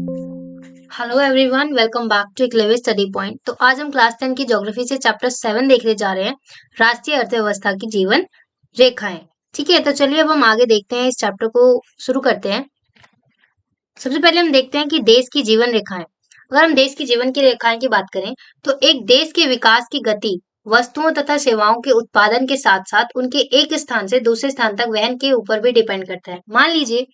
Hello everyone, welcome back to Eklavya study point. तो आज हम क्लास 10 की ज्योग्राफी से चैप्टर 7 देखने जा रहे हैं, राष्ट्रीय अर्थव्यवस्था की जीवन रेखाएं। ठीक है, तो चलिए अब हम आगे देखते हैं, इस चैप्टर को शुरू करते हैं। सबसे पहले हम देखते हैं कि देश की जीवन रेखाएं। अगर हम देश की जीवन की रेखाएं की बात करें, तो एक देश के विकास की गति वस्तुओं तथा सेवाओं के उत्पादन के साथ साथ उनके एक स्थान से दूसरे स्थान तक वहन के ऊपर भी डिपेंड करता है। मान लीजिए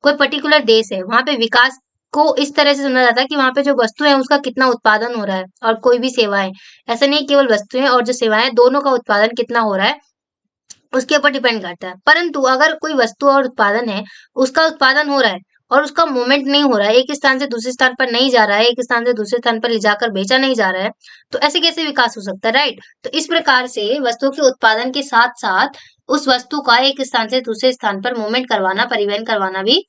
कोई पर्टिकुलर देश है, वहां पे विकास को इस तरह से समझा जाता है कि वहां पे जो वस्तु है उसका कितना उत्पादन हो रहा है, और कोई भी सेवाएं, ऐसा नहीं केवल वस्तुएं और जो सेवाएं, दोनों का उत्पादन कितना हो रहा है उसके ऊपर डिपेंड करता है। परंतु अगर कोई वस्तु और उत्पादन है, उसका उत्पादन हो रहा है और उसका मूवमेंट नहीं हो रहा है, एक स्थान से दूसरे स्थान पर नहीं जा रहा है, एक स्थान से दूसरे स्थान पर ले जाकर बेचा नहीं जा रहा है, तो ऐसे कैसे विकास हो सकता है, राइट। तो इस प्रकार से वस्तु के उत्पादन के साथ साथ उस वस्तु का एक स्थान से दूसरे स्थान पर मूवमेंट करवाना, परिवहन करवाना भी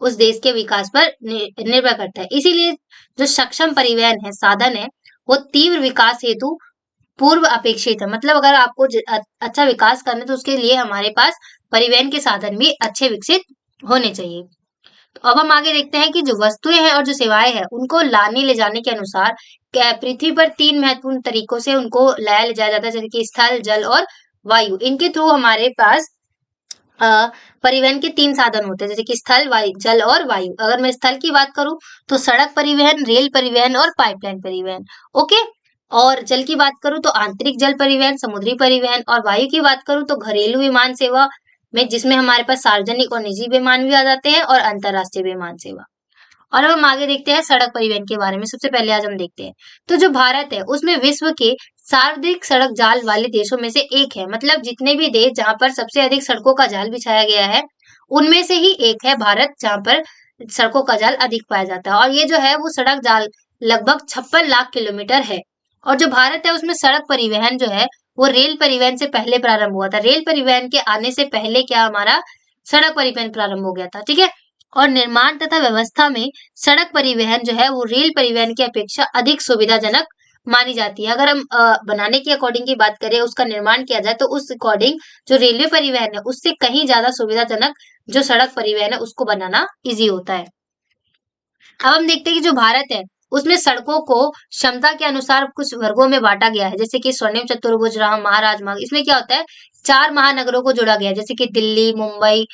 उस देश के विकास पर निर्भर करता है। इसीलिए जो सक्षम परिवहन है, साधन है, वो तीव्र विकास हेतु पूर्व अपेक्षित है। मतलब अगर आपको अच्छा विकास करना है, तो उसके लिए हमारे पास परिवहन के साधन भी अच्छे विकसित होने चाहिए। तो अब हम आगे देखते हैं कि जो वस्तुएं हैं और जो सेवाएं हैं, उनको लाने ले जाने के अनुसार पृथ्वी पर 3 महत्वपूर्ण तरीकों से उनको लाया ले जाया जाता है, जैसे कि स्थल, जल और वायु। इनके थ्रू हमारे पास परिवहन के 3 साधन होते हैं, जैसे कि स्थल, वायु, जल और वायु। अगर मैं स्थल की बात करूं तो सड़क परिवहन, रेल परिवहन और पाइपलाइन परिवहन। ओके। और जल की बात करूं तो आंतरिक जल परिवहन, समुद्री परिवहन। और वायु की बात करूं तो घरेलू विमान सेवा में, जिसमें हमारे पास सार्वजनिक और निजी विमान भी आ जाते हैं, और अंतरराष्ट्रीय विमान सेवा। और अब हम आगे देखते हैं सड़क परिवहन के बारे में। सबसे पहले आज हम देखते हैं, तो जो भारत है उसमें विश्व के सर्वाधिक सड़क जाल वाले देशों में से एक है। मतलब जितने भी देश जहां पर सबसे अधिक सड़कों का जाल बिछाया गया है, उनमें से ही एक है भारत, जहां पर सड़कों का जाल अधिक पाया जाता है। और ये जो है वो सड़क जाल लगभग 56 लाख किलोमीटर है। और जो भारत है उसमें सड़क परिवहन जो है वो रेल परिवहन से पहले प्रारंभ हुआ था। रेल परिवहन के आने से पहले क्या हमारा सड़क परिवहन प्रारंभ हो गया था। ठीक है। और निर्माण तथा व्यवस्था में सड़क परिवहन जो है वो रेल परिवहन की अपेक्षा अधिक सुविधाजनक मानी जाती है। अगर हम बनाने की अकॉर्डिंग की बात करें, उसका निर्माण किया जाए, तो उस अकॉर्डिंग जो रेलवे परिवहन है उससे कहीं ज्यादा सुविधाजनक जो सड़क परिवहन है उसको बनाना इजी होता है। अब हम देखते हैं कि जो भारत है उसमें सड़कों को क्षमता के अनुसार कुछ वर्गों में बांटा गया है, जैसे कि स्वर्णिम चतुर्भुज, महाराजमार्ग। इसमें क्या होता है, 4 महानगरों को जोड़ा गया है, जैसे कि दिल्ली, मुंबई,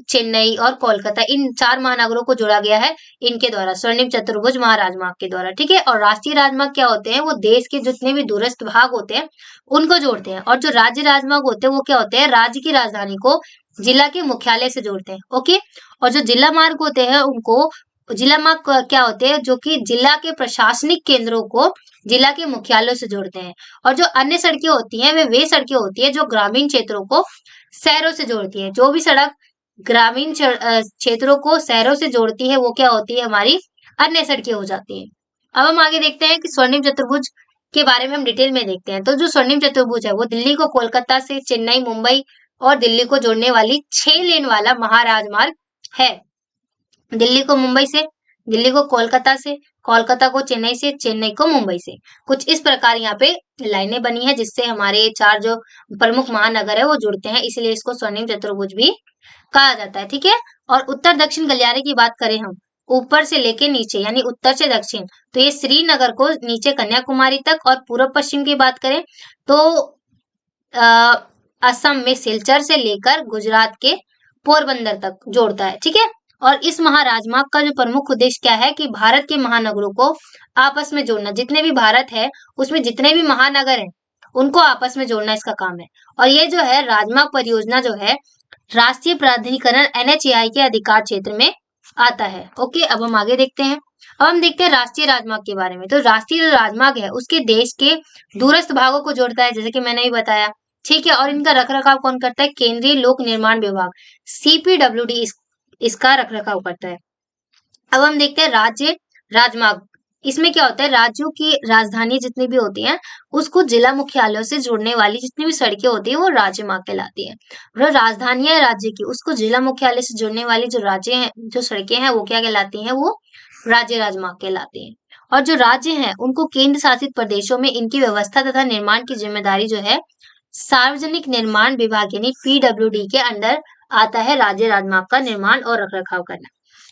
चेन्नई और कोलकाता। इन 4 महानगरों को जोड़ा गया है इनके द्वारा, स्वर्णिम चतुर्भुज महाराजमार्ग के द्वारा। ठीक है। और राष्ट्रीय राजमार्ग क्या होते हैं, वो देश के जितने भी दूरस्थ भाग होते हैं उनको जोड़ते हैं। और जो राज्य राजमार्ग होते हैं वो क्या होते हैं, राज्य की राजधानी को जिला के मुख्यालय से जोड़ते हैं। ओके। और जो जिला मार्ग होते हैं उनको जिला मार्ग क्या होते हैं, जो कि जिला के प्रशासनिक केंद्रों को जिला के मुख्यालयों से जोड़ते हैं। और जो अन्य सड़कें होती हैं वे सड़कें होती है जो ग्रामीण क्षेत्रों को शहरों से जोड़ती है। जो भी सड़क ग्रामीण क्षेत्रों को शहरों से जोड़ती है वो क्या होती है, हमारी अन्य सड़कें हो जाती है। अब हम आगे देखते हैं कि स्वर्णिम चतुर्भुज के बारे में हम डिटेल में देखते हैं। तो जो स्वर्णिम चतुर्भुज है वो दिल्ली को कोलकाता से, चेन्नई, मुंबई और दिल्ली को जोड़ने वाली 6 लेन वाला महाराजमार्ग है। दिल्ली को मुंबई से, दिल्ली को कोलकाता से, कोलकाता को चेन्नई से, चेन्नई को मुंबई से। कुछ इस प्रकार यहाँ पे लाइनें बनी है, जिससे हमारे 4 जो प्रमुख महानगर है वो जुड़ते हैं, इसलिए इसको स्वर्णिम चतुर्भुज भी कहा जाता है। ठीक है। और उत्तर दक्षिण गलियारे की बात करें हम, ऊपर से लेके नीचे यानी उत्तर से दक्षिण, तो ये श्रीनगर को नीचे कन्याकुमारी तक, और पूर्व पश्चिम की बात करें तो असम में सिलचर से लेकर गुजरात के पोरबंदर तक जोड़ता है। ठीक है। और इस महाराजमार्ग का जो प्रमुख उद्देश्य क्या है कि भारत के महानगरों को आपस में जोड़ना। जितने भी भारत है उसमें जितने भी महानगर हैं उनको आपस में जोड़ना इसका काम है। और ये जो है राजमार्ग परियोजना जो है राष्ट्रीय प्राधिकरण NHAI के अधिकार क्षेत्र में आता है। ओके। अब हम आगे देखते हैं। अब हम देखते हैं राष्ट्रीय राजमार्ग के बारे में। तो राष्ट्रीय जो राजमार्ग है उसके देश के दूरस्थ भागों को जोड़ता है, जैसे कि मैंने भी बताया। ठीक है। और इनका रखरखाव कौन करता है, केंद्रीय लोक निर्माण विभाग CPWD इसका रखरखाव करता है। अब हम देखते हैं राज्य राजमार्ग। इसमें क्या होता है, राज्यों की राजधानी जितनी भी होती हैं उसको जिला मुख्यालयों से जोड़ने वाली जितनी भी सड़कें होती है वो राज्य मार्ग कहलाती है। जो राजधानी है राज्य की, उसको जिला मुख्यालय से जोड़ने वाली जो राज्य हैं, जो सड़कें हैं वो क्या कहलाती हैं, वो राज्य राजमार्ग कहलाती हैं। और जो राज्य हैं उनको केंद्र शासित प्रदेशों में इनकी व्यवस्था तथा निर्माण की जिम्मेदारी जो है सार्वजनिक निर्माण विभाग यानी PWD के अंडर आता है, राज्य राजमार्ग का निर्माण और रखरखाव करना।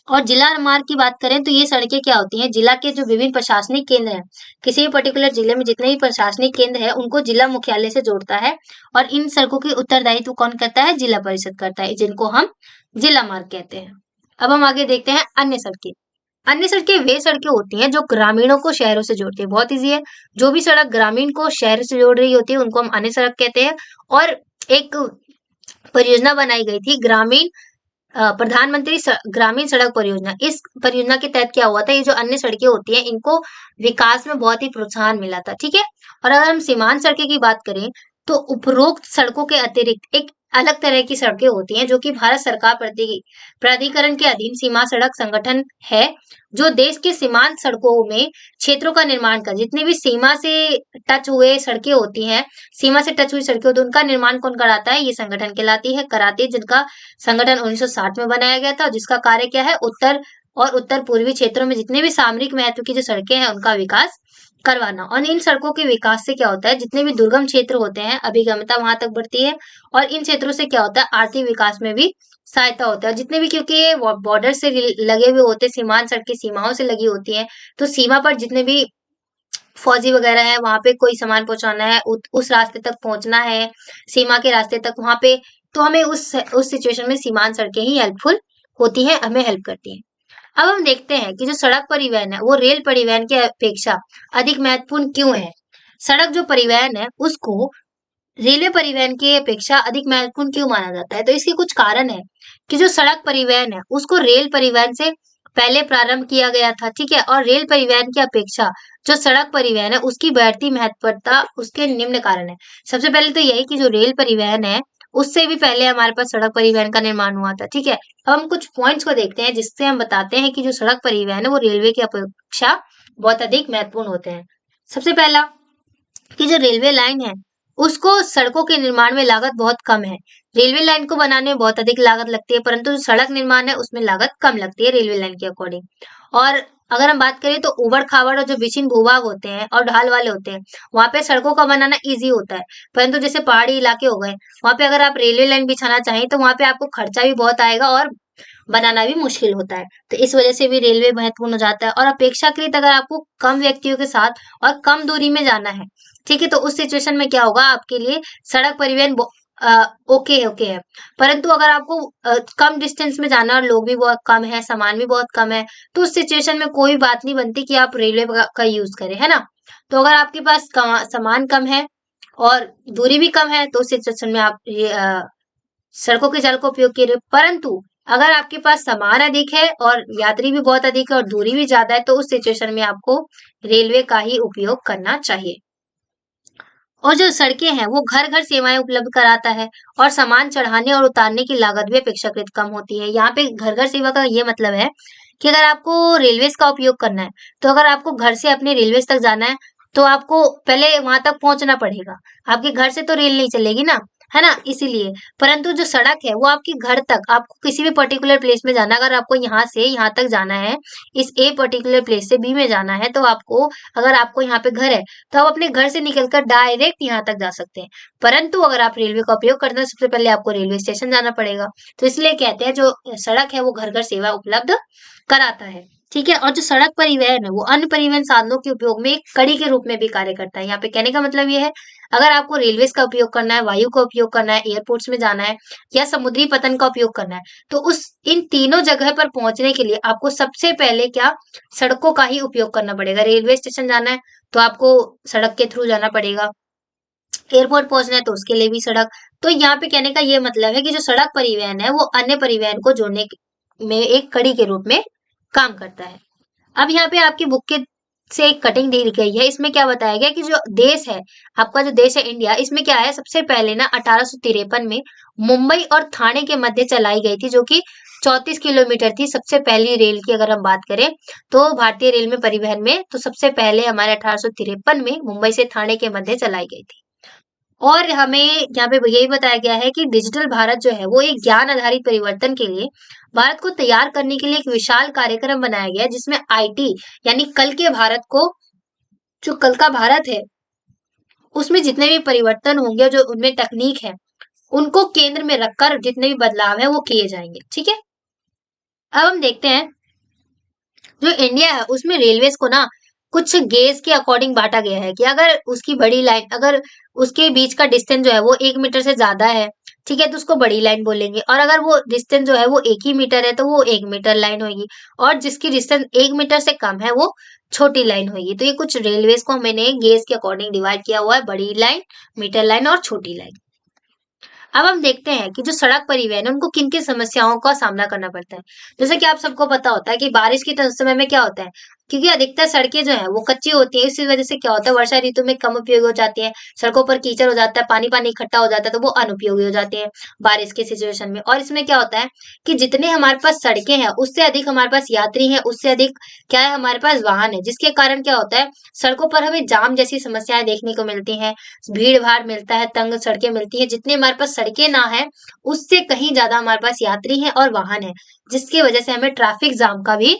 और जिला मार्ग की बात करें तो ये सड़कें क्या होती हैं, जिला के जो विभिन्न प्रशासनिक केंद्र हैं, किसी भी पर्टिकुलर जिले में जितने भी प्रशासनिक केंद्र है उनको जिला मुख्यालय से जोड़ता है। और इन सड़कों की उत्तरदायित्व कौन करता है, जिला परिषद करता है, जिनको हम जिला मार्ग कहते हैं। अब हम आगे देखते हैं अन्य सड़कें। अन्य सड़कें वे सड़कें होती हैं जो ग्रामीणों को शहरों से जोड़ती है। बहुत ईजी है, जो भी सड़क ग्रामीण को शहर से जोड़ रही होती है उनको हम अन्य सड़क कहते हैं। और एक परियोजना बनाई गई थी ग्रामीण प्रधानमंत्री ग्रामीण सड़क परियोजना। इस परियोजना के तहत क्या हुआ था, ये जो अन्य सड़कें होती हैं इनको विकास में बहुत ही प्रोत्साहन मिला था। ठीक है। और अगर हम सीमांत सड़कें की बात करें तो उपरोक्त सड़कों के अतिरिक्त एक अलग तरह की सड़कें होती हैं जो कि भारत सरकार प्राधिकरण के अधीन सीमा सड़क संगठन है, जो देश के सीमांत सड़कों में क्षेत्रों का निर्माण कर, जितनी भी सीमा से टच हुए सड़कें होती हैं, सीमा से टच हुई सड़कें होती हैं, उनका निर्माण कौन कराता है, ये संगठन कराती है, जिनका संगठन 1960 में बनाया गया था और जिसका कार्य क्या है, उत्तर और उत्तर पूर्वी क्षेत्रों में जितने भी सामरिक महत्व की जो सड़कें हैं उनका विकास करवाना। और इन सड़कों के विकास से क्या होता है, जितने भी दुर्गम क्षेत्र होते हैं अभिगमता वहां तक बढ़ती है और इन क्षेत्रों से क्या होता है, आर्थिक विकास में भी सहायता होता है। जितने भी, क्योंकि ये बॉर्डर से लगे हुए होते हैं, सीमांत सड़कें सीमाओं से लगी होती हैं, तो सीमा पर जितने भी फौजी वगैरह है, वहां पे कोई सामान पहुंचाना है, उस रास्ते तक पहुंचना है, सीमा के रास्ते तक वहां पे, तो हमें उस सिचुएशन में सीमांत सड़कें ही हेल्पफुल होती हैं, हमें हेल्प करती हैं। अब हम देखते हैं कि जो सड़क परिवहन है वो रेल परिवहन की अपेक्षा अधिक महत्वपूर्ण क्यों है। सड़क जो परिवहन है उसको रेलवे परिवहन की अपेक्षा अधिक महत्वपूर्ण क्यों माना जाता है, तो इसके कुछ कारण है कि जो सड़क परिवहन है उसको रेल परिवहन से पहले प्रारंभ किया गया था। ठीक है। और रेल परिवहन की अपेक्षा जो सड़क परिवहन है उसकी बढ़ती महत्वता उसके निम्न कारण है। सबसे पहले तो यही कि जो रेल परिवहन है उससे भी पहले हमारे पास सड़क परिवहन का निर्माण हुआ था। ठीक है। अब हम कुछ पॉइंट्स को देखते हैं जिससे हम बताते हैं कि जो सड़क परिवहन है वो रेलवे की अपेक्षा बहुत अधिक महत्वपूर्ण होते हैं। सबसे पहला कि जो रेलवे लाइन है उसको सड़कों के निर्माण में लागत बहुत कम है। रेलवे लाइन को बनाने में बहुत अधिक लागत लगती है, परंतु जो सड़क निर्माण है उसमें लागत कम लगती है रेलवे लाइन के अकॉर्डिंग। और अगर हम बात करें तो उबड़ खाबड़ और जो विभिन्न भूभाग होते हैं और ढाल वाले होते हैं वहां पे सड़कों का बनाना इजी होता है, परंतु जैसे पहाड़ी इलाके हो गए वहां पे अगर आप रेलवे लाइन बिछाना चाहें तो वहां पे आपको खर्चा भी बहुत आएगा और बनाना भी मुश्किल होता है। तो इस वजह से भी रेलवे महत्वपूर्ण हो जाता है। और अपेक्षाकृत अगर आपको कम व्यक्तियों के साथ और कम दूरी में जाना है, ठीक है, तो उस सिचुएशन में क्या होगा, आपके लिए सड़क परिवहन ओके ओके है। परंतु अगर आपको कम डिस्टेंस में जाना और लोग भी बहुत कम है, सामान भी बहुत कम है, तो उस सिचुएशन में कोई बात नहीं बनती कि आप रेलवे का यूज करें, है ना। तो अगर आपके पास सामान कम है और दूरी भी कम है तो उस सिचुएशन में आप ये सड़कों के जाल का उपयोग करें। परंतु अगर आपके पास सामान अधिक है और यात्री भी बहुत अधिक है और दूरी भी ज्यादा है तो उस सिचुएशन में आपको रेलवे का ही उपयोग करना चाहिए। और जो सड़कें हैं वो घर घर सेवाएं उपलब्ध कराता है और सामान चढ़ाने और उतारने की लागत भी अपेक्षाकृत कम होती है। यहाँ पे घर घर सेवा का ये मतलब है कि अगर आपको रेलवेज का उपयोग करना है तो अगर आपको घर से अपने रेलवेज तक जाना है तो आपको पहले वहां तक पहुंचना पड़ेगा। आपके घर से तो रेल नहीं चलेगी ना, है ना, इसीलिए। परंतु जो सड़क है वो आपके घर तक, आपको किसी भी पर्टिकुलर प्लेस में जाना, अगर आपको यहाँ से यहाँ तक जाना है, इस ए पर्टिकुलर प्लेस से बी में जाना है, तो आपको, अगर आपको यहाँ पे घर है तो आप अपने घर से निकलकर डायरेक्ट यहाँ तक जा सकते हैं। परंतु अगर आप रेलवे का उपयोग करते हैं सबसे पहले आपको रेलवे स्टेशन जाना पड़ेगा। तो इसलिए कहते हैं जो सड़क है वो घर घर सेवा उपलब्ध कराता है। ठीक है। और जो सड़क परिवहन है वो अन्य परिवहन साधनों के उपयोग में एक कड़ी के रूप में भी कार्य करता है। यहाँ पे कहने का मतलब ये है, अगर आपको रेलवेज का उपयोग करना है, वायु का उपयोग करना है, एयरपोर्ट्स में जाना है या समुद्री पतन का उपयोग करना है, तो उस इन तीनों जगह पर पहुंचने के लिए आपको सबसे पहले क्या, सड़कों का ही उपयोग करना पड़ेगा। रेलवे स्टेशन जाना है तो आपको सड़क के थ्रू जाना पड़ेगा, एयरपोर्ट पहुंचना है तो उसके लिए भी सड़क। तो यहाँ पे कहने का ये मतलब है कि जो सड़क परिवहन है वो अन्य परिवहन को जोड़ने में एक कड़ी के रूप में काम करता है। अब यहाँ पे आपकी बुक के से एक कटिंग दी गई है, इसमें क्या बताया गया कि जो देश है, आपका जो देश है इंडिया, इसमें क्या है, सबसे पहले ना 1853 में मुंबई और थाने के मध्य चलाई गई थी, जो कि 34 किलोमीटर थी सबसे पहली रेल की। अगर हम बात करें तो भारतीय रेल में परिवहन में, तो सबसे पहले हमारे 1853 में मुंबई से थाने के मध्य चलाई गई थी। और हमें यहाँ पे यही बताया गया है कि डिजिटल भारत जो है वो एक ज्ञान आधारित परिवर्तन के लिए भारत को तैयार करने के लिए एक विशाल कार्यक्रम बनाया गया है, जिसमें आईटी यानी कल के भारत को, जो कल का भारत है उसमें जितने भी परिवर्तन होंगे, जो उनमें तकनीक है उनको केंद्र में रखकर जितने भी बदलाव है वो किए जाएंगे। ठीक है। अब हम देखते हैं जो इंडिया है उसमें रेलवेज को ना कुछ गेज के अकॉर्डिंग बांटा गया है कि अगर उसकी बड़ी लाइन, अगर उसके बीच का डिस्टेंस जो है वो 1 मीटर से ज्यादा है, ठीक है, तो उसको बड़ी लाइन बोलेंगे। और अगर वो डिस्टेंस जो है वो 1 ही मीटर है तो वो 1 मीटर लाइन होगी। और जिसकी डिस्टेंस 1 मीटर से कम है वो छोटी लाइन होगी। तो ये कुछ रेलवेज को मैंने गेज के अकॉर्डिंग डिवाइड किया हुआ है, बड़ी लाइन, मीटर लाइन और छोटी लाइन। अब हम देखते हैं कि जो सड़क परिवहन है उनको किन किन समस्याओं का सामना करना पड़ता है। जैसे कि आप सबको पता होता है कि बारिश के समय में क्या होता है, क्योंकि अधिकतर सड़कें जो है वो कच्ची होती है, इसी वजह से क्या होता है वर्षा ऋतु में कम उपयोगी हो जाती है, सड़कों पर कीचड़ हो जाता है, पानी पानी इकट्ठा हो जाता है, तो वो अनुपयोगी हो जाती है बारिश के सिचुएशन में। और इसमें क्या होता है कि जितने हमारे पास सड़कें हैं उससे अधिक हमारे पास यात्री हैं, उससे अधिक क्या है हमारे पास वाहन है, जिसके कारण क्या होता है सड़कों पर हमें जाम जैसी समस्याएं देखने को मिलती हैं, भीड़ भाड़ मिलता है, तंग सड़कें मिलती है। जितनी हमारे पास सड़कें ना है उससे कहीं ज्यादा हमारे पास यात्री हैं और वाहन है, जिसकी वजह से हमें ट्रैफिक जाम का भी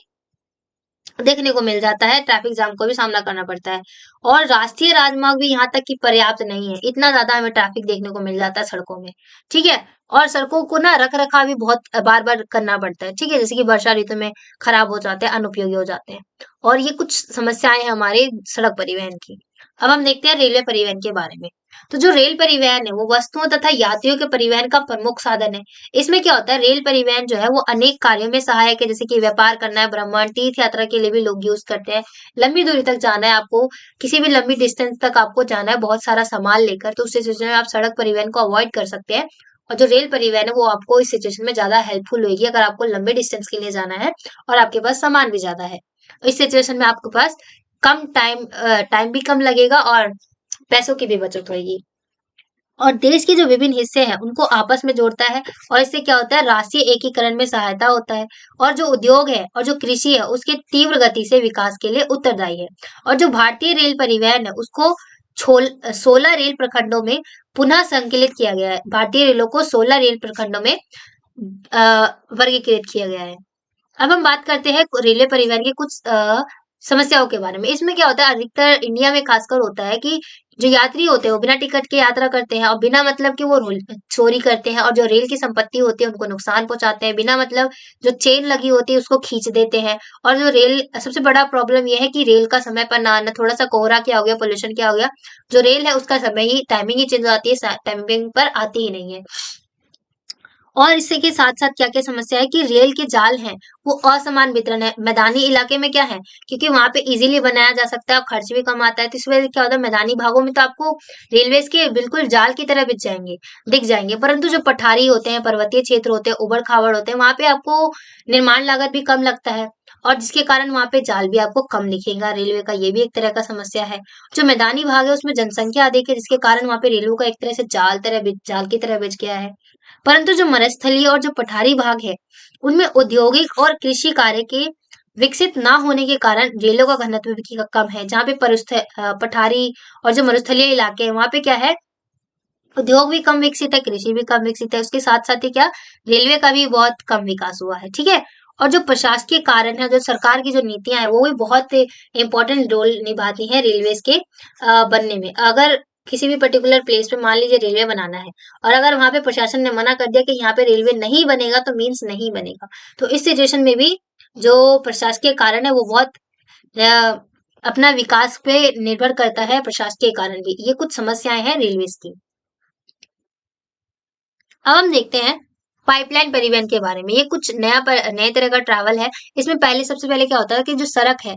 देखने को मिल जाता है, ट्रैफिक जाम को भी सामना करना पड़ता है। और राष्ट्रीय राजमार्ग भी यहाँ तक कि पर्याप्त नहीं है, इतना ज्यादा हमें ट्रैफिक देखने को मिल जाता है सड़कों में, ठीक है। और सड़कों को ना रख रखाव भी बहुत बार बार करना पड़ता है, ठीक है, जैसे कि वर्षा ऋतु में खराब हो जाते हैं, अनुपयोगी हो जाते हैं। और ये कुछ समस्याएं हैं हमारे सड़क परिवहन की। अब हम देखते हैं रेलवे परिवहन के बारे में। तो जो रेल परिवहन है वो वस्तुओं तथा यात्रियों के परिवहन का प्रमुख साधन है। इसमें क्या होता है रेल परिवहन जो है वो अनेक कार्यों में सहायक है, जैसे कि व्यापार करना है, भ्रमण, तीर्थ यात्रा के लिए भी लोग यूज करते हैं। लंबी दूरी तक जाना है आपको, किसी भी लंबी डिस्टेंस तक आपको जाना है बहुत सारा सामान लेकर, तो उस सिचुएशन में आप सड़क परिवहन को अवॉइड कर सकते हैं। और जो रेल परिवहन है वो आपको इस सिचुएशन में ज्यादा हेल्पफुल होगी अगर आपको लंबे डिस्टेंस के लिए जाना है और आपके पास सामान भी ज्यादा है। इस सिचुएशन में आपके पास कम टाइम भी कम लगेगा और पैसों की भी बचत होगी। और देश के जो विभिन्न हिस्से हैं उनको आपस में जोड़ता है, और इससे क्या होता है राष्ट्रीय एकीकरण में सहायता होता है। और जो उद्योग है और जो कृषि है उसके तीव्र गति से विकास के लिए उत्तरदायी है। और जो भारतीय रेल परिवहन है उसको 16 रेल प्रखंडों में पुनः संकलित किया गया है। भारतीय रेलों को 16 रेल प्रखंडों में वर्गीकृत किया गया है। अब हम बात करते हैं रेलवे परिवहन की कुछ समस्याओं के बारे में। इसमें क्या होता है अधिकतर इंडिया में खासकर होता है कि जो यात्री होते हैं वो बिना टिकट के यात्रा करते हैं और बिना मतलब के वो चोरी करते हैं, और जो रेल की संपत्ति होती है उनको नुकसान पहुंचाते हैं बिना मतलब, जो चेन लगी होती है उसको खींच देते हैं। और जो रेल सबसे बड़ा प्रॉब्लम ये है कि रेल का समय पर ना आना, थोड़ा सा कोहरा क्या हो गया, पोल्यूशन क्या हो गया, जो रेल है उसका समय ही टाइमिंग ही चेंज हो जाती है, टाइमिंग पर आती ही नहीं है। और इससे के साथ-साथ क्या-क्या समस्या है कि रेल के जाल हैं, वो असमान वितरण है। मैदानी इलाके में क्या है, क्योंकि वहाँ पे इज़िली बनाया जा सकता है और खर्च भी कम आता है, तो इस वजह से क्या होता है मैदानी भागों में तो आपको रेलवेज़ के बिल्कुल जाल की तरह दिख जाएँगे। परंतु जो पठारी होते हैं, पर्वतीय क्षेत्र होते हैं, ऊबड़-खाबड़ होते हैं, वहाँ पे आपको निर्माण लागत भी कम लगता है और जिसके कारण वहाँ पे जाल भी आपको कम दिखेगा रेलवे का, ये भी एक तरह का समस्या है। जो मैदानी भाग है उसमें जनसंख्या अधिक है, जिसके कारण वहाँ पे रेलवे का एक तरह से जाल की तरह बिछ गया है। परंतु जो मरुस्थलीय और जो पठारी भाग है उनमें औद्योगिक और कृषि कार्य के विकसित ना होने के कारण रेलों का घनत्व भी कम है। जहाँ पे पठारी और जो मरुस्थलीय इलाके हैं वहां पे क्या है उद्योग भी कम विकसित है, कृषि भी कम विकसित है, उसके साथ साथ ही क्या रेलवे का भी बहुत कम विकास हुआ है, ठीक है। और जो प्रशासकीय कारण है, जो सरकार की जो नीतियां हैं वो भी बहुत इंपॉर्टेंट रोल निभाती हैं रेलवेज के बनने में। अगर किसी भी पर्टिकुलर प्लेस पे मान लीजिए रेलवे बनाना है और अगर वहां पे प्रशासन ने मना कर दिया कि यहाँ पे रेलवे नहीं बनेगा तो मीन्स नहीं बनेगा, तो इस सिचुएशन में भी जो प्रशासकीय कारण है वो बहुत अ, अपना विकास पे निर्भर करता है, प्रशासकीय कारण भी। ये कुछ समस्याएं हैं रेलवेज की। अब हम देखते हैं पाइपलाइन परिवहन के बारे में। ये कुछ नए तरह का ट्रैवल है। इसमें पहले सबसे पहले क्या होता है कि जो सड़क है,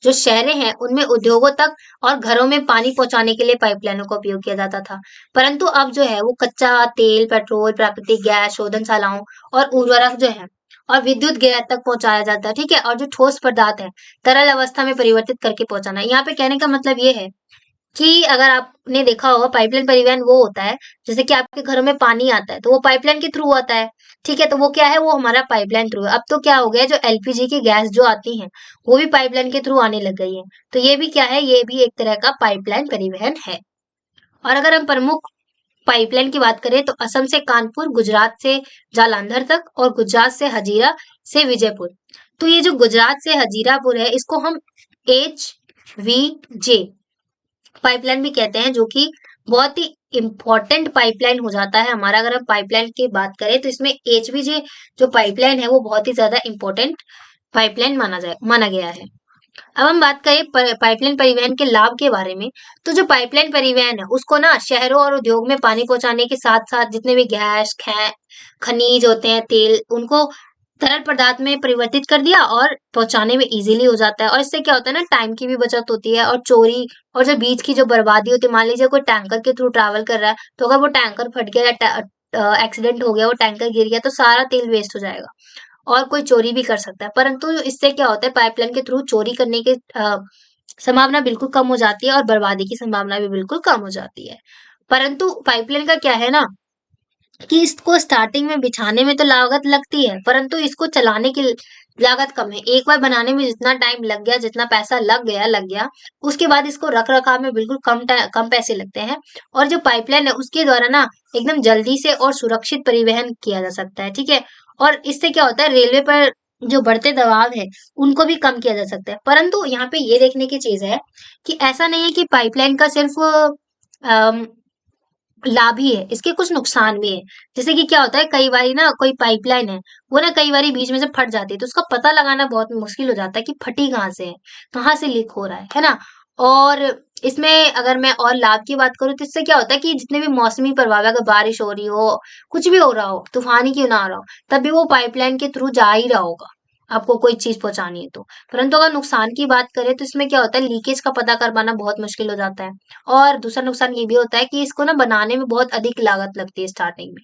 जो शहरें हैं उनमें उद्योगों तक और घरों में पानी पहुंचाने के लिए पाइपलाइनों का उपयोग किया जाता था। परंतु अब जो है वो कच्चा तेल, पेट्रोल, प्राकृतिक गैस, शोधनशालाओं और उर्वरक जो है और विद्युत गैस तक पहुंचाया जाता है, ठीक है। और जो ठोस पदार्थ है तरल अवस्था में परिवर्तित करके पहुंचाना। यहाँ पे कहने का मतलब ये है कि अगर आपने देखा होगा पाइपलाइन परिवहन वो होता है, जैसे कि आपके घरों में पानी आता है तो वो पाइपलाइन के थ्रू आता है, ठीक है, तो वो क्या है वो हमारा पाइपलाइन थ्रू है। अब तो क्या हो गया जो एलपीजी की गैस जो आती है वो भी पाइपलाइन के थ्रू आने लग गई है, तो ये भी क्या है ये भी एक तरह का पाइपलाइन परिवहन है। और अगर हम प्रमुख पाइपलाइन की बात करें तो असम से कानपुर, गुजरात से जालंधर तक और गुजरात से हजीरा से विजयपुर। तो ये जो गुजरात से हजीरापुर है इसको हम HVJ पाइपलाइन भी कहते हैं, जो कि बहुत ही इम्पोर्टेंट पाइपलाइन हो जाता है हमारा। अगर हम पाइपलाइन की बात करें तो इसमें एचवीजे जो पाइपलाइन है वो बहुत ही ज्यादा इम्पोर्टेंट पाइपलाइन माना गया है। अब हम बात करें पाइपलाइन परिवहन के लाभ के बारे में। तो जो पाइपलाइन परिवहन है उसको ना शहरों और उद्योग में पानी पहुंचाने के साथ साथ जितने भी गैस खनिज होते हैं, तेल, उनको तरल पदार्थ में परिवर्तित कर दिया और पहुंचाने में इजीली हो जाता है। और इससे क्या होता है ना, टाइम की भी बचत होती है और चोरी और जो बीच की जो बर्बादी होती है, मान लीजिए कोई टैंकर के थ्रू ट्रैवल कर रहा है, तो अगर वो टैंकर फट गया या एक्सीडेंट हो गया, वो टैंकर गिर गया, तो सारा तेल वेस्ट हो जाएगा और कोई चोरी भी कर सकता है। परंतु इससे क्या होता है, पाइपलाइन के थ्रू चोरी करने की संभावना बिल्कुल कम हो जाती है और बर्बादी की संभावना भी बिल्कुल कम हो जाती है। परंतु पाइपलाइन का क्या है ना, कि इसको स्टार्टिंग में बिछाने में तो लागत लगती है, परंतु इसको चलाने की लागत कम है। एक बार बनाने में जितना टाइम लग गया, जितना पैसा लग गया, उसके बाद इसको रख रखाव में बिल्कुल कम पैसे लगते हैं। और जो पाइपलाइन है उसके द्वारा ना एकदम जल्दी से और सुरक्षित परिवहन किया जा सकता है, ठीक है। और इससे क्या होता है, रेलवे पर जो बढ़ते दबाव है उनको भी कम किया जा सकता है। परंतु यहाँ पे ये देखने की चीज है कि ऐसा नहीं है कि पाइपलाइन का सिर्फ लाभ ही है, इसके कुछ नुकसान भी है। जैसे कि क्या होता है, कई बारी ना कोई पाइपलाइन है, वो ना कई बारी बीच में से फट जाती है, तो उसका पता लगाना बहुत मुश्किल हो जाता है कि फटी कहाँ से है, कहाँ से लीक हो रहा है ना। और इसमें अगर मैं और लाभ की बात करूँ तो इससे क्या होता है कि जितने भी मौसमी प्रभाव है, अगर बारिश हो रही हो, कुछ भी हो रहा हो, तूफान ही क्यों ना आ रहा हो, तब भी वो पाइपलाइन के थ्रू जा ही रहा होगा, आपको कोई चीज पहुंचानी है तो। परंतु अगर नुकसान की बात करें तो इसमें क्या होता है, लीकेज का पता कर पाना बहुत मुश्किल हो जाता है। और दूसरा नुकसान ये भी होता है कि इसको ना बनाने में बहुत अधिक लागत लगती है स्टार्टिंग में।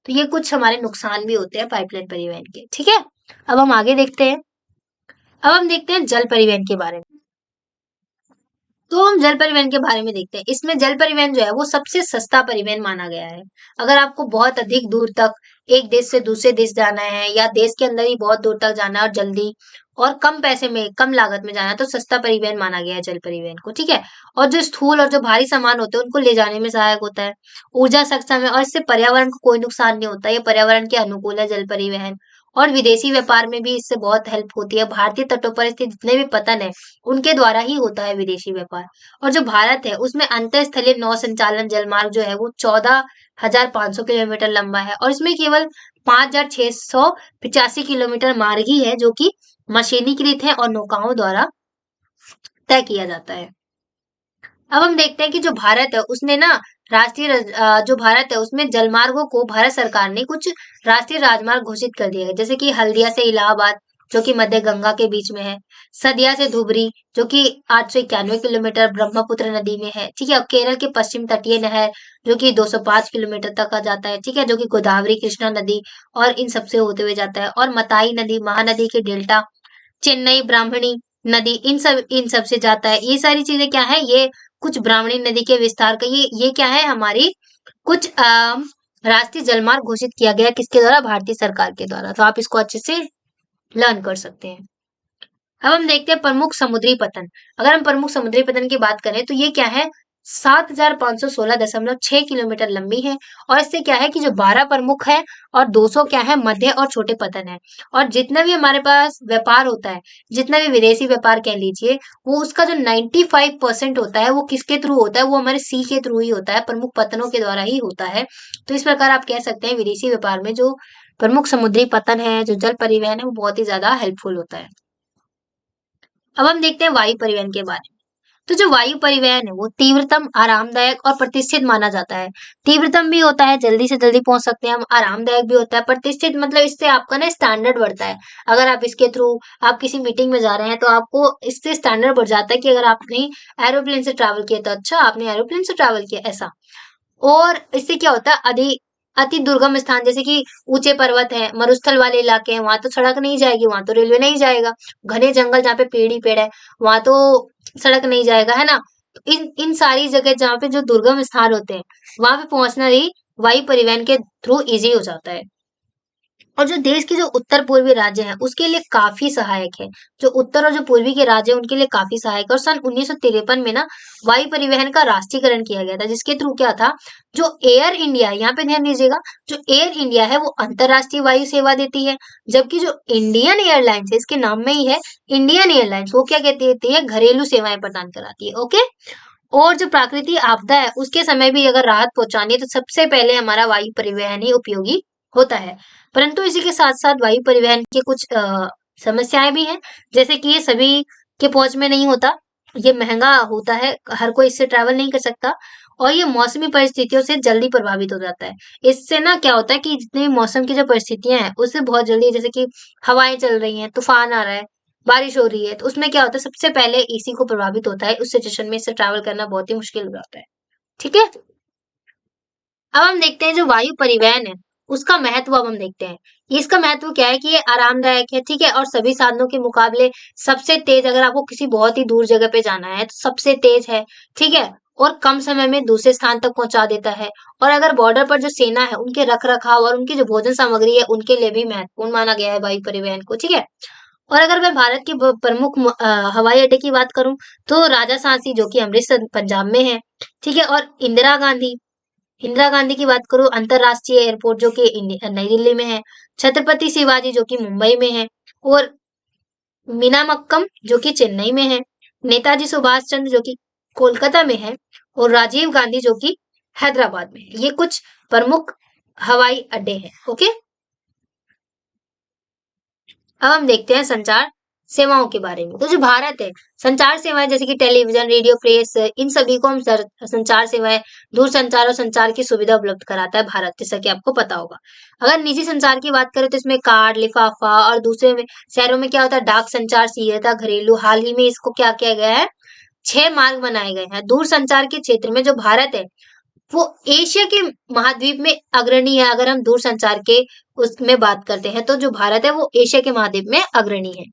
तो ये कुछ हमारे नुकसान भी होते हैं पाइपलाइन परिवहन के, ठीक है। अब हम आगे देखते हैं। अब हम देखते हैं जल परिवहन के बारे में। तो हम जल परिवहन के बारे में देखते हैं। इसमें जल परिवहन जो है वो सबसे सस्ता परिवहन माना गया है। अगर आपको बहुत अधिक दूर तक एक देश से दूसरे देश जाना है या देश के अंदर ही बहुत दूर तक जाना है और जल्दी और कम पैसे में, कम लागत में जाना है, तो सस्ता परिवहन माना गया है जल परिवहन को, ठीक है। और जो स्थूल और जो भारी सामान होते हैं उनको ले जाने में सहायक होता है, ऊर्जा सक्षम है और इससे पर्यावरण को कोई नुकसान नहीं होता। ये पर्यावरण के अनुकूल है जल परिवहन। और विदेशी व्यापार में भी इससे बहुत हेल्प होती है। भारतीय तटों पर स्थित जितने भी पतन है उनके द्वारा ही होता है विदेशी व्यापार। और जो भारत है उसमें अंतर स्थलीय नौ संचालन जलमार्ग जो है वो 14,500 किलोमीटर लंबा है और इसमें केवल 5,685 किलोमीटर मार्ग ही है जो कि मशीनीकृत है और नौकाओं द्वारा तय किया जाता है। अब हम देखते हैं कि जो भारत है उसने ना जो भारत है उसमें जलमार्गों को भारत सरकार ने कुछ राष्ट्रीय राजमार्ग घोषित कर दिए हैं। जैसे कि हल्दिया से इलाहाबाद जो कि मध्य गंगा के बीच में है, सदिया से धुबरी जो कि 891 किलोमीटर ब्रह्मपुत्र नदी में है, ठीक है। और केरल के पश्चिम तटीय नहर जो कि 205 किलोमीटर तक आ जाता है, ठीक है, जो कि गोदावरी कृष्णा नदी और इन सबसे होते हुए जाता है। और मताई नदी महानदी के डेल्टा, चेन्नई ब्राह्मणी नदी, इन सब से जाता है। ये सारी चीजें क्या है, ये कुछ ब्राह्मणी नदी के विस्तार का ये क्या है, हमारी कुछ राष्ट्रीय जलमार्ग घोषित किया गया किसके द्वारा, भारतीय सरकार के द्वारा। तो आप इसको अच्छे से लर्न कर सकते हैं। अब हम देखते हैं प्रमुख समुद्री पतन। अगर हम प्रमुख समुद्री पतन की बात करें तो ये क्या है, 7,516.6 किलोमीटर लंबी है। और इससे क्या है कि जो 12 प्रमुख है और 200 क्या है, मध्य और छोटे पतन है। और जितना भी हमारे पास व्यापार होता है, जितना भी विदेशी व्यापार कह लीजिए, वो उसका जो 95% होता है वो किसके थ्रू होता है, वो हमारे सी के थ्रू ही होता है, प्रमुख पतनों के द्वारा ही होता है। तो इस प्रकार आप कह सकते हैं विदेशी व्यापार में जो प्रमुख समुद्री पतन है, जो जल परिवहन है, वो बहुत ही ज्यादा हेल्पफुल होता है। अब हम देखते हैं वायु परिवहन के बारे में। तो जो वायु परिवहन है वो तीव्रतम, आरामदायक और प्रतिष्ठित माना जाता है। तीव्रतम भी होता है, जल्दी से जल्दी पहुंच सकते हैं हम, आरामदायक भी होता है, प्रतिष्ठित मतलब इससे आपका ना स्टैंडर्ड बढ़ता है। अगर आप इसके थ्रू आप किसी मीटिंग में जा रहे हैं तो आपको इससे स्टैंडर्ड बढ़ जाता है कि अगर आपने एरोप्लेन से ट्रैवल किया तो अच्छा, आपने एरोप्लेन से ट्रैवल किया ऐसा। और इससे क्या होता है, अति दुर्गम स्थान जैसे कि ऊंचे पर्वत है, मरुस्थल वाले इलाके हैं, वहां तो सड़क नहीं जाएगी, वहां तो रेलवे नहीं जाएगा। घने जंगल जहाँ पे पेड़ ही पेड़ है, वहां तो सड़क नहीं जाएगा, है ना। तो इन इन सारी जगह जहाँ पे जो दुर्गम स्थान होते हैं वहां पे पहुंचना भी वायु परिवहन के थ्रू इजी हो जाता है। और जो देश के जो उत्तर पूर्वी राज्य हैं उसके लिए काफी सहायक है। जो उत्तर और जो पूर्वी के राज्य हैं उनके लिए काफी सहायक है। और सन 1953 में ना वायु परिवहन का राष्ट्रीयकरण किया गया था, जिसके थ्रू क्या था, जो एयर इंडिया, यहाँ पे ध्यान दीजिएगा, जो एयर इंडिया है वो अंतरराष्ट्रीय वायु सेवा देती है, जबकि जो इंडियन एयरलाइंस है, इसके नाम में ही है इंडियन एयरलाइंस, वो क्या कहती है, घरेलू सेवाएं प्रदान कराती है, ओके। और जो प्राकृतिक आपदा है उसके समय भी अगर राहत पहुंचानी है तो सबसे पहले हमारा वायु परिवहन ही उपयोगी होता है। परंतु इसी के साथ साथ वायु परिवहन के कुछ समस्याएं भी हैं, जैसे कि ये सभी के पहुंच में नहीं होता, ये महंगा होता है, हर कोई इससे ट्रैवल नहीं कर सकता, और ये मौसमी परिस्थितियों से जल्दी प्रभावित हो जाता है। इससे ना क्या होता है कि जितनी भी मौसम की जो परिस्थितियां हैं उससे बहुत जल्दी, जैसे कि हवाएं चल रही हैं, तूफान आ रहा है, बारिश हो रही है, तो उसमें क्या होता है सबसे पहले इसी को प्रभावित होता है, उस सिचुएशन में इससे ट्रैवल करना बहुत ही मुश्किल हो जाता है। ठीक है, अब हम देखते हैं जो वायु परिवहन है उसका महत्व अब हम देखते हैं। इसका महत्व क्या है कि ये आरामदायक है, ठीक है, और सभी साधनों के मुकाबले सबसे तेज, अगर आपको किसी बहुत ही दूर जगह पे जाना है तो सबसे तेज है, ठीक है, और कम समय में दूसरे स्थान तक पहुंचा देता है। और अगर बॉर्डर पर जो सेना है उनके रख रखाव और उनकी जो भोजन सामग्री है उनके लिए भी महत्वपूर्ण माना गया है वायु परिवहन को, ठीक है। और अगर मैं भारत के प्रमुख हवाई अड्डे की बात करूं तो राजा सांसी जो कि अमृतसर पंजाब में है, ठीक है, और इंदिरा गांधी की बात करूं अंतरराष्ट्रीय एयरपोर्ट जो कि नई दिल्ली में है, छत्रपति शिवाजी जो कि मुंबई में है, और मीनामक्कम जो कि चेन्नई में है, नेताजी सुभाष चंद्र जो कि कोलकाता में है, और राजीव गांधी जो कि हैदराबाद में है। ये कुछ प्रमुख हवाई अड्डे हैं। ओके, अब हम देखते हैं संचार सेवाओं के बारे में। तो जो भारत है, संचार सेवाएं जैसे कि टेलीविजन, रेडियो, प्रेस, इन सभी को हम संचार सेवाएं, दूर संचार और संचार की सुविधा उपलब्ध कराता है भारत, जैसा कि आपको पता होगा। अगर निजी संचार की बात करें तो इसमें कार्ड, लिफाफा, और दूसरे में शहरों में क्या होता है डाक संचार, सीधता, घरेलू। हाल ही में इसको क्या किया गया है, 6 मार्ग बनाए गए हैं। दूर संचार के क्षेत्र में जो भारत है वो एशिया के महाद्वीप में अग्रणी है। अगर हम दूर संचार के उसमें बात करते हैं तो जो भारत है वो एशिया के महाद्वीप में अग्रणी है।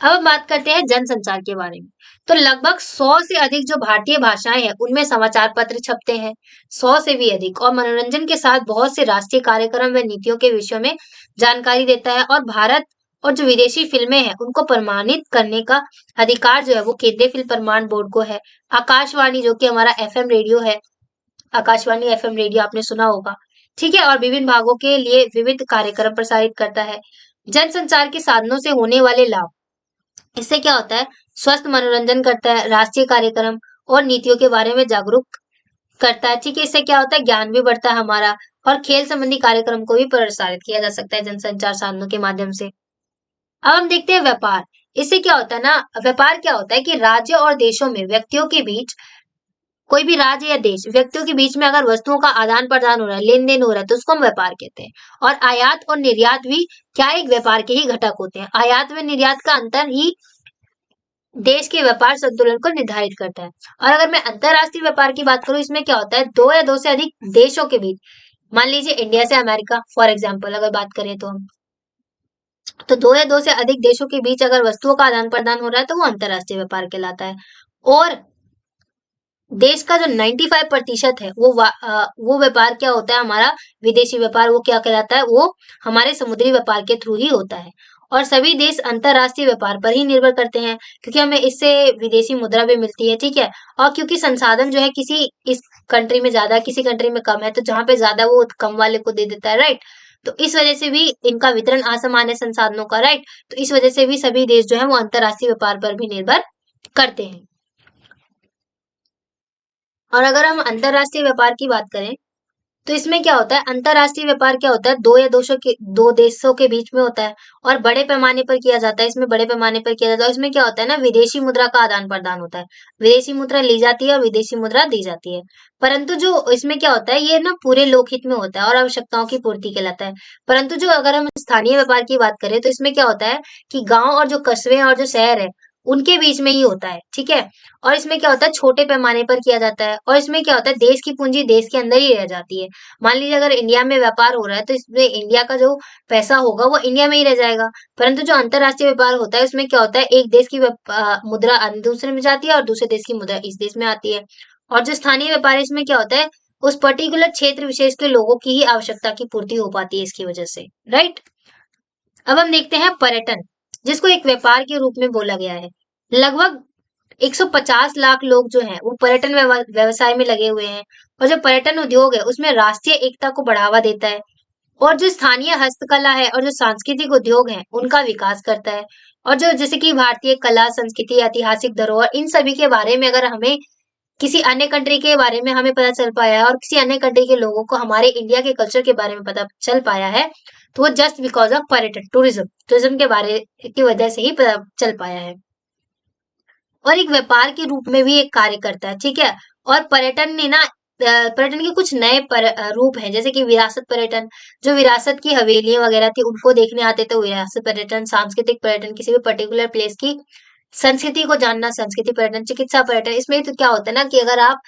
अब हम बात करते हैं जनसंचार के बारे में। तो लगभग 100 से अधिक जो भारतीय भाषाएं हैं उनमें समाचार पत्र छपते हैं, 100 से भी अधिक, और मनोरंजन के साथ बहुत से राष्ट्रीय कार्यक्रम व नीतियों के विषयों में जानकारी देता है। और भारत और जो विदेशी फिल्में हैं उनको प्रमाणित करने का अधिकार जो है वो केंद्रीय फिल्म प्रमाण बोर्ड को है। आकाशवाणी जो कि हमारा एफएम रेडियो है, आकाशवाणी एफएम रेडियो आपने सुना होगा, ठीक है, और विभिन्न भागों के लिए विविध कार्यक्रम प्रसारित करता है। जनसंचार के साधनों से होने वाले लाभ, इससे क्या होता है, स्वस्थ मनोरंजन करता है, राष्ट्रीय कार्यक्रम और नीतियों के बारे में जागरूक करता है, ठीक है, इससे क्या होता है ज्ञान भी बढ़ता है हमारा, और खेल संबंधी कार्यक्रम को भी प्रसारित किया जा सकता है जनसंचार साधनों के माध्यम से। अब हम देखते हैं व्यापार। इससे क्या होता है ना, व्यापार क्या होता है कि राज्य और देशों में व्यक्तियों के बीच, कोई भी राज्य या देश व्यक्तियों के बीच में अगर वस्तुओं का आदान प्रदान हो रहा है, लेन देन हो रहा है, तो उसको हम व्यापार कहते हैं। और आयात और निर्यात भी क्या एक व्यापार के ही घटक होते हैं। आयात व निर्यात का अंतर ही देश के व्यापार संतुलन को निर्धारित करता है। और अगर मैं अंतरराष्ट्रीय व्यापार की बात करूं, इसमें क्या होता है, दो या दो से अधिक देशों के बीच, मान लीजिए इंडिया से अमेरिका फॉर एग्जाम्पल अगर बात करें तो हम, तो दो या दो से अधिक देशों के बीच अगर वस्तुओं का आदान प्रदान हो रहा है तो वो अंतरराष्ट्रीय व्यापार कहलाता है। और देश का जो 95% है वो व्यापार क्या होता है हमारा, विदेशी व्यापार, वो क्या कहलाता है, वो हमारे समुद्री व्यापार के थ्रू ही होता है। और सभी देश अंतरराष्ट्रीय व्यापार पर ही निर्भर करते हैं क्योंकि हमें इससे विदेशी मुद्रा भी मिलती है, ठीक है, और क्योंकि संसाधन जो है किसी इस कंट्री में ज्यादा किसी कंट्री में कम है, तो जहां पे ज्यादा वो कम वाले को दे देता है, राइट। तो इस वजह से भी इनका वितरण असमान है संसाधनों का, राइट। तो इस वजह से भी सभी देश जो है वो अंतरराष्ट्रीय व्यापार पर भी निर्भर करते हैं। और अगर हम अंतरराष्ट्रीय व्यापार की बात करें तो इसमें क्या होता है, अंतरराष्ट्रीय व्यापार क्या होता है, दो देशों के बीच में होता है और बड़े पैमाने पर किया जाता है। इसमें बड़े पैमाने पर किया जाता है, इसमें क्या होता है ना, विदेशी मुद्रा का आदान प्रदान होता है। विदेशी मुद्रा ली जाती है और विदेशी मुद्रा दी जाती है। परंतु जो इसमें क्या होता है, ये ना पूरे लोकहित में होता है और आवश्यकताओं की पूर्ति कहलाता है। परंतु जो अगर हम स्थानीय व्यापार की बात करें तो इसमें क्या होता है कि गांव और जो कस्बे और जो शहर है उनके बीच में ही होता है, ठीक है। और इसमें क्या होता है, छोटे पैमाने पर किया जाता है। और इसमें क्या होता है, देश की पूंजी देश के अंदर ही रह जाती है। मान लीजिए अगर इंडिया में व्यापार हो रहा है तो इसमें इंडिया का जो पैसा होगा वो इंडिया में ही रह जाएगा। परंतु जो अंतरराष्ट्रीय व्यापार होता है उसमें क्या होता है, एक देश की मुद्रा अन्य दूसरे में जाती है और दूसरे देश की मुद्रा इस देश में आती है। और जो स्थानीय व्यापार है इसमें क्या होता है, उस पर्टिकुलर क्षेत्र विशेष के लोगों की ही आवश्यकता की पूर्ति हो पाती है इसकी वजह से, राइट। अब हम देखते हैं पर्यटन, जिसको एक व्यापार के रूप में बोला गया है। लगभग 150 लाख लोग जो हैं वो पर्यटन व्यवसाय में लगे हुए हैं। और जो पर्यटन उद्योग है उसमें राष्ट्रीय एकता को बढ़ावा देता है और जो स्थानीय हस्तकला है और जो सांस्कृतिक उद्योग हैं उनका विकास करता है। और जो जैसे कि भारतीय कला, संस्कृति, ऐतिहासिक धरोहर, इन सभी के बारे में अगर हमें किसी अन्य कंट्री के बारे में हमें पता चल पाया है और किसी अन्य कंट्री के लोगों को हमारे इंडिया के कल्चर के बारे में पता चल पाया है तो वो जस्ट बिकॉज ऑफ पर्यटन, टूरिज्म के बारे की वजह से ही पता चल पाया है। और एक व्यापार के रूप में भी एक कार्य करता है, ठीक है। और पर्यटन ने ना पर्यटन के कुछ नए रूप हैं, जैसे कि विरासत पर्यटन, जो विरासत की हवेलियां वगैरह थी उनको देखने आते थे, वो विरासत पर्यटन। सांस्कृतिक पर्यटन, किसी भी पर्टिकुलर प्लेस की संस्कृति को जानना, संस्कृति पर्यटन। चिकित्सा पर्यटन, इसमें तो क्या होता है ना कि अगर आप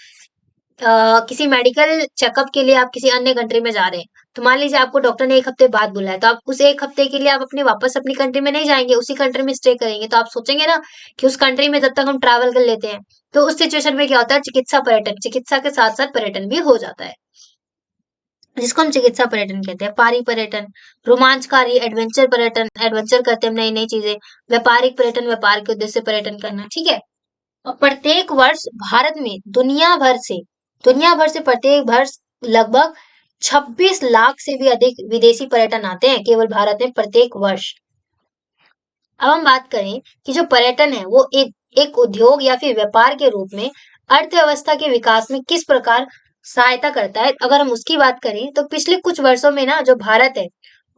किसी मेडिकल चेकअप के लिए आप किसी अन्य कंट्री में जा रहे हैं, तो मान लीजिए आपको डॉक्टर ने 1 हफ्ते बाद बुलाया, तो आप उस 1 हफ्ते के लिए आप अपने वापस अपनी कंट्री में नहीं जाएंगे, उसी कंट्री में स्टे करेंगे। तो आप सोचेंगे ना कि उस कंट्री में जब तक हम ट्रैवल कर लेते हैं, तो उस सिचुएशन में क्या होता है, चिकित्सा पर्यटन, चिकित्सा के साथ साथ पर्यटन भी हो जाता है, जिसको हम चिकित्सा पर्यटन कहते हैं। पारी पर्यटन, रोमांचकारी एडवेंचर पर्यटन, एडवेंचर करते हैं नई नई चीजें। व्यापारिक पर्यटन, व्यापार के उद्देश्य से पर्यटन करना, ठीक है। और प्रत्येक वर्ष भारत में दुनिया भर से प्रत्येक वर्ष लगभग 26 लाख से भी अधिक विदेशी पर्यटन आते हैं केवल भारत में प्रत्येक वर्ष। अब हम बात करें कि जो पर्यटन है वो एक उद्योग या फिर व्यापार के रूप में अर्थव्यवस्था के विकास में किस प्रकार सहायता करता है। अगर हम उसकी बात करें तो पिछले कुछ वर्षों में ना जो भारत है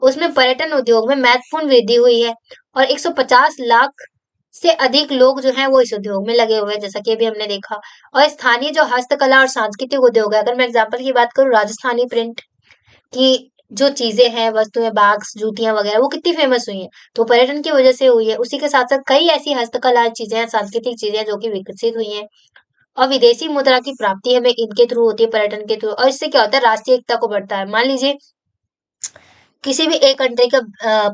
उसमें पर्यटन उद्योग में महत्वपूर्ण वृद्धि हुई है, और 150 लाख से अधिक लोग जो हैं वो इस उद्योग में लगे हुए हैं, जैसा कि अभी हमने देखा। और स्थानीय जो हस्तकला और सांस्कृतिक उद्योग है, अगर मैं एग्जांपल की बात करूँ, राजस्थानी प्रिंट की जो चीजें हैं, वस्तुएं, बैग्स, जूतियां वगैरह, वो कितनी फेमस हुई हैं, तो पर्यटन की वजह से हुई है। उसी के साथ साथ कई ऐसी हस्तकला चीजें हैं, सांस्कृतिक चीजें हैं जो कि विकसित हुई हैं। और विदेशी मुद्रा की प्राप्ति हमें इनके थ्रू होती है, पर्यटन के थ्रू। और इससे क्या होता है, राष्ट्रीय एकता को बढ़ता है। मान लीजिए किसी भी एक कंट्री का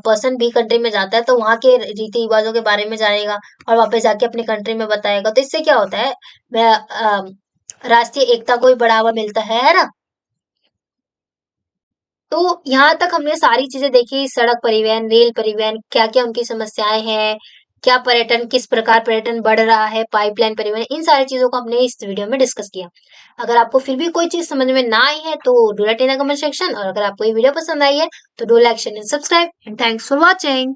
पर्सन बी कंट्री में जाता है, तो वहां के रीति रिवाजों के बारे में जानेगा और वापस जाके अपनी कंट्री में बताएगा। तो इससे क्या होता है, राष्ट्रीय एकता को भी बढ़ावा मिलता है ना। तो यहाँ तक हमने सारी चीजें देखी, सड़क परिवहन, रेल परिवहन, क्या क्या उनकी समस्याएं हैं, क्या पर्यटन, किस प्रकार पर्यटन बढ़ रहा है, पाइपलाइन परिवहन, इन सारी चीजों को हमने इस वीडियो में डिस्कस किया। अगर आपको फिर भी कोई चीज समझ में ना आई है तो do let in the comment section, और अगर आपको ये वीडियो पसंद आई है तो do like share and subscribe, and thanks for watching.